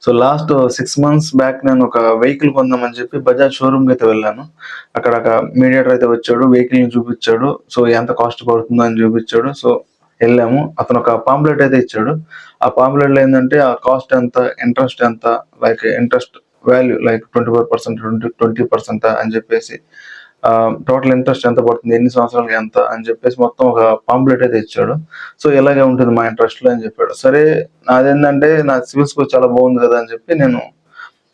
So last 6 months back నేను ఒక vehicle కొందామని చెప్పి బజాజ్ షోరూమ్‌కి అయితే వెళ్ళాను. అక్కడ ఒక మీడియేటర్ అయితే వచ్చాడు. వెహికల్‌ని చూపిచ్చాడు. సో ఎంత కాస్ట్ పడుతుందో అని చూపిచ్చాడు. సో ఎళ్ళాము. అతను ఒక పాంప్లెట్ అయితే ఇచ్చాడు. ఆ పాంప్లెట్‌లో ఏందంటే ఆ కాస్ట్ ఎంత, ఇంట్రెస్ట్ ఎంత, లైక్ ఇంట్రెస్ట్ వాల్యూ లైక్ 24% 20% అని చెప్పేసి టోటల్ ఇంట్రెస్ట్ ఎంత పడుతుంది, ఎన్ని సంవత్సరాలకి ఎంత అని చెప్పేసి మొత్తం ఒక పాంప్లెట్ అయితే ఇచ్చాడు. సో ఇలాగే ఉంటుంది మా ఇంట్రెస్ట్‌లో అని చెప్పాడు. సరే నాదేందంటే నా సిబిల్ స్కోర్ చాలా బాగుంది కదా అని చెప్పి నేను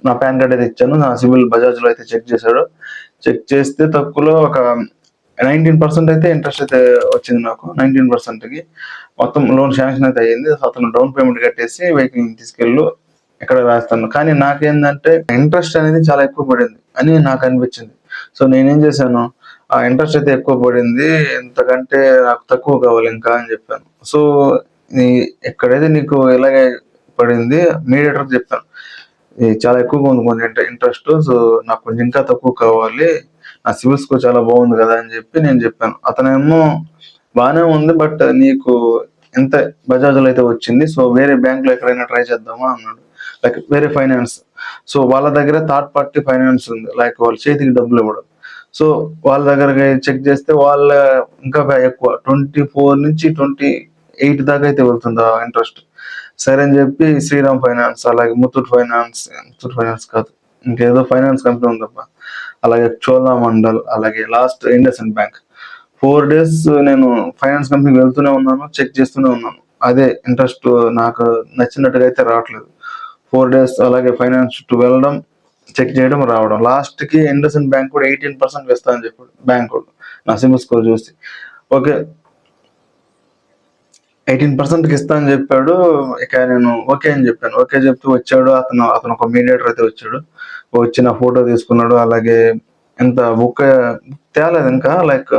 నా పాన్ కార్డ్ అయితే ఇచ్చాను. నా సిబిల్ బజాజ్‌లో అయితే చెక్ చేశాడు. చెక్ చేస్తే తక్కువలో ఒక 19% అయితే ఇంట్రెస్ట్ అయితే వచ్చింది నాకు. 19%కి మొత్తం లోన్ శాంక్షన్ అయితే అయ్యింది. అతను డౌన్ పేమెంట్ కట్టేసి వెహికల్‌ని తీసుకెళ్ళు ఇక్కడ రాస్తాను. కానీ నాకేందంటే ఇంట్రెస్ట్ అనేది చాలా ఎక్కువ పడింది అని నాకు అనిపించింది. సో నేనేం చేశాను, ఆ ఇంట్రెస్ట్ అయితే ఎక్కువ పడింది. ఇంతకంటే నాకు తక్కువ కావాలి ఇంకా అని చెప్పాను. సో నీ ఎక్కడైతే నీకు ఇలాగే పడింది మీడియేటర్‌కి చెప్పాను. ఇది చాలా ఎక్కువగా ఉంది కొంచెం ఇంట్రెస్ట్. సో నాకు కొంచెం ఇంకా తక్కువ కావాలి. నా సిబిల్ స్కోర్ చాలా బాగుంది కదా అని చెప్పి నేను చెప్పాను. అతనేమో బానే ఉంది. బట్ నీకు ఇంత బజాజ్‌లో అయితే వచ్చింది. సో వేరే బ్యాంక్‌లో ఎక్కడైనా ట్రై చేద్దామా అన్నాడు. లైక్ వేరే ఫైనాన్స్. సో వాళ్ళ దగ్గర థర్డ్ పార్టీ ఫైనాన్స్ ఉంది. లైక్ వాళ్ళ చేతికి డబ్బులు ఇవ్వడం. సో వాళ్ళ దగ్గరకి చెక్ చేస్తే వాళ్ళ ఇంకా ఎక్కువ 24-28 దాకా అయితే వెళ్తుంది ఆ ఇంట్రెస్ట్. సరే అని చెప్పి శ్రీరామ్ ఫైనాన్స్, అలాగే ముత్తూట్ ఫైనాన్స్ కాదు. ఇంకేదో ఫైనాన్స్ కంపెనీ ఉందబ్బా. అలాగే చోళమండల్, అలాగే లాస్ట్ ఇండస్ఇండ్ బ్యాంక్. 4 డేస్ నేను ఫైనాన్స్ కంపెనీకి వెళ్తూనే ఉన్నాను. చెక్ చేస్తూనే ఉన్నాను. అదే ఇంట్రెస్ట్ నాకు నచ్చినట్టుగా అయితే రావట్లేదు. 4 డేస్ అలాగే ఫైనాన్స్ చుట్టూ వెళ్ళడం, చెక్ చేయడం, రావడం. లాస్ట్‌కి ఇండస్ఇండ్ బ్యాంక్ కూడా 18% ఇస్తా అని చెప్పాడు బ్యాంకోడు. నా సిబిల్ స్కోర్ చూసి. ఓకే. 18%కి ఇస్తా అని చెప్పాడు. ఇక నేను ఓకే అని చెప్పాను. ఓకే చెప్తూ వచ్చాడు. అతను ఒక మీడియేటర్ అయితే వచ్చాడు. వచ్చి నా ఫోటో తీసుకున్నాడు. అలాగే ఎంత బుక్ తేలేదు ఇంకా. లైక్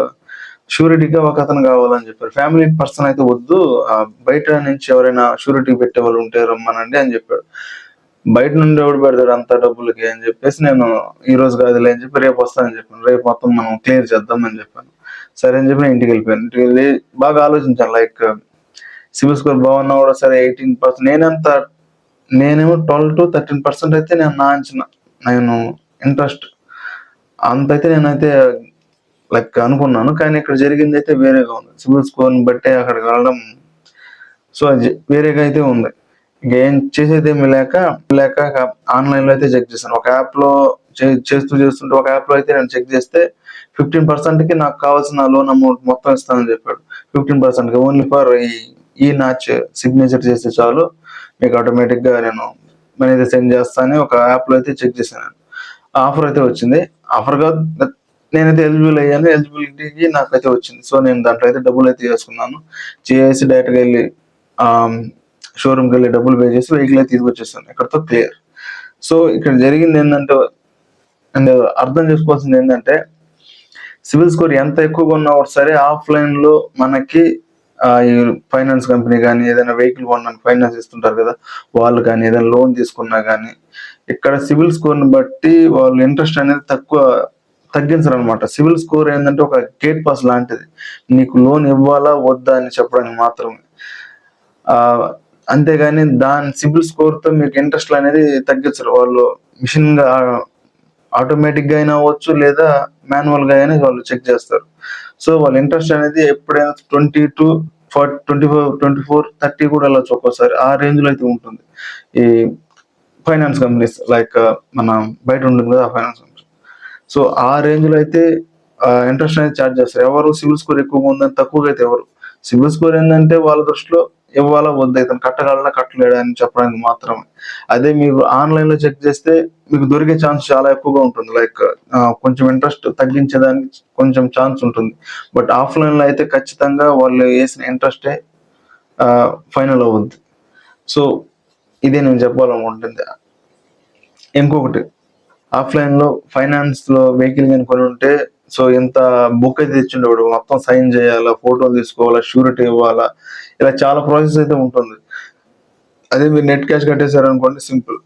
షూరిటీగా ఒకతను కావాలని చెప్పారు. ఫ్యామిలీ పర్సన్ అయితే వద్దు. బయట నుంచి ఎవరైనా షూరిటీ పెట్టేవాళ్ళు ఉంటే రమ్మనండి అని చెప్పాడు. బయట నుండి ఎవడు పెడతాడు అంత డబ్బులకి అని చెప్పేసి నేను ఈ రోజు కాదులే అని చెప్పి రేపు వస్తానని చెప్పాను. రేపు మొత్తం మనం క్లియర్ చేద్దాం అని చెప్పాను. సరే అని చెప్పి నేను ఇంటికి వెళ్ళిపోయాను. ఇంటికి వెళ్ళి బాగా ఆలోచించాను. లైక్ సిబిల్ స్కోర్ బాగున్నా కూడా సరే 18% నేనేమో 12-13% అయితే నా అంచనా. నేను ఇంట్రెస్ట్ అంతైతే నేనైతే లైక్ అనుకున్నాను. కానీ ఇక్కడ జరిగిందైతే వేరేగా ఉంది. సిబిల్ స్కోర్‌ని బట్టే అక్కడికి వెళ్ళడం సో అది వేరేగా అయితే ఉంది. ఇంకేం చేసేదేమీ లేక ఆన్‌లైన్‌లో అయితే చెక్ చేశాను. ఒక యాప్‌లో చేస్తుంటే ఒక యాప్‌లో అయితే నేను చెక్ చేస్తే 15%కి నాకు కావాల్సిన లోన్ అమౌంట్ మొత్తం ఇస్తానని చెప్పాడు. 15%కి ఓన్లీ ఫర్ ఈ నాచ్ సిగ్నేచర్ చేస్తే చాలు మీకు ఆటోమేటిక్‌గా నేను మనీ అయితే సెండ్ చేస్తా అని ఒక యాప్‌లో అయితే చెక్ చేశాను. ఆఫర్ అయితే వచ్చింది. ఆఫర్ కాదు, నేనైతే ఎలిజిబుల్ అయ్యాను. ఎలిజిబిలిటీకి నాకైతే వచ్చింది. సో నేను దాంట్లో అయితే డబ్బులైతే చేసుకున్నాను. చేసి డైరెక్ట్‌గా ఎళ్లి ఆహ్, షోరూమ్‌కెళ్ళి డబ్బులు పే చేసి వెహికల్ అయితే తీసుకొచ్చేసాను. ఇక్కడితో క్లియర్. సో ఇక్కడ జరిగిందేందంటే అండ్ అర్థం చేసుకోవాల్సిందేందంటే సిబిల్ స్కోర్ ఎంత ఎక్కువగా ఉన్నా కూడా సరే ఆఫ్‌లైన్‌లో మనకి ఈ ఫైనాన్స్ కంపెనీ గాని, ఏదైనా వెహికల్ కొనడానికి ఫైనాన్స్ ఇస్తుంటారు కదా! వాళ్ళు కానీ, ఏదైనా లోన్ తీసుకున్నా గాని, ఇక్కడ సిబిల్ స్కోర్‌ని బట్టి వాళ్ళు ఇంట్రెస్ట్ అనేది తగ్గించరనమాట. సిబిల్ స్కోర్ ఏందంటే ఒక గేట్ పాస్ లాంటిది. నీకు లోన్ ఇవ్వాలా? వద్దా? అని చెప్పడానికి మాత్రమే. ఆహ్, అంతేగాని దాని సిబిల్ స్కోర్‌తో మీకు ఇంట్రెస్ట్‌లనేది తగ్గించరు. వాళ్ళు మిషన్‌గా ఆటోమేటిక్‌గా అయినా అవ్వచ్చు, లేదా మాన్యువల్‌గా అయినా వాళ్ళు చెక్ చేస్తారు. సో వాళ్ళ ఇంట్రెస్ట్ అనేది ఎప్పుడైనా 24, 30 కూడా వెళ్ళొచ్చు ఒక్కోసారి. ఆ రేంజ్‌లో అయితే ఉంటుంది. ఈ ఫైనాన్స్ కంపెనీస్ లైక్ మన బయట ఉంటుంది కదా! ఆ ఫైనాన్స్ కంపెనీ. సో ఆ రేంజ్‌లో అయితే ఇంట్రెస్ట్ అనేది చార్జ్ చేస్తారు. ఎవరు సిబిల్ స్కోర్ ఎక్కువగా ఉందని తక్కువగా అయితే ఇవ్వరు. సిబిల్ స్కోర్ ఏందంటే వాళ్ళ దృష్టిలో ఇవ్వాలా? వద్దా? ఇతను కట్టగలడా? కట్టలేడా? అని చెప్పడానికి మాత్రమే. అదే మీరు ఆన్‌లైన్‌లో చెక్ చేస్తే మీకు దొరికే ఛాన్స్ చాలా ఎక్కువగా ఉంటుంది. లైక్ కొంచెం ఇంట్రెస్ట్ తగ్గించేదానికి కొంచెం ఛాన్స్ ఉంటుంది. బట్ ఆఫ్‌లైన్‌లో అయితే ఖచ్చితంగా వాళ్ళు ఏసిన ఇంట్రెస్టే ఫైనల్ అవుద్ది. సో ఇదే నేను చెప్పాలనుకుంటుంది. ఇంకొకటి ఆఫ్‌లైన్‌లో ఫైనాన్స్‌లో వెహికల్ గాని కొనుంటే సో ఇంత బుక్ అయితే తెచ్చుండేవాడు. మొత్తం సైన్ చేయాలా, ఫోటోలు తీసుకోవాలా, షూరిటీ ఇవ్వాలా, ఇలా చాలా ప్రాసెస్ అయితే ఉంటుంది. అదే మీరు నెట్ క్యాష్ కట్టేసారనుకోండి సింపుల్.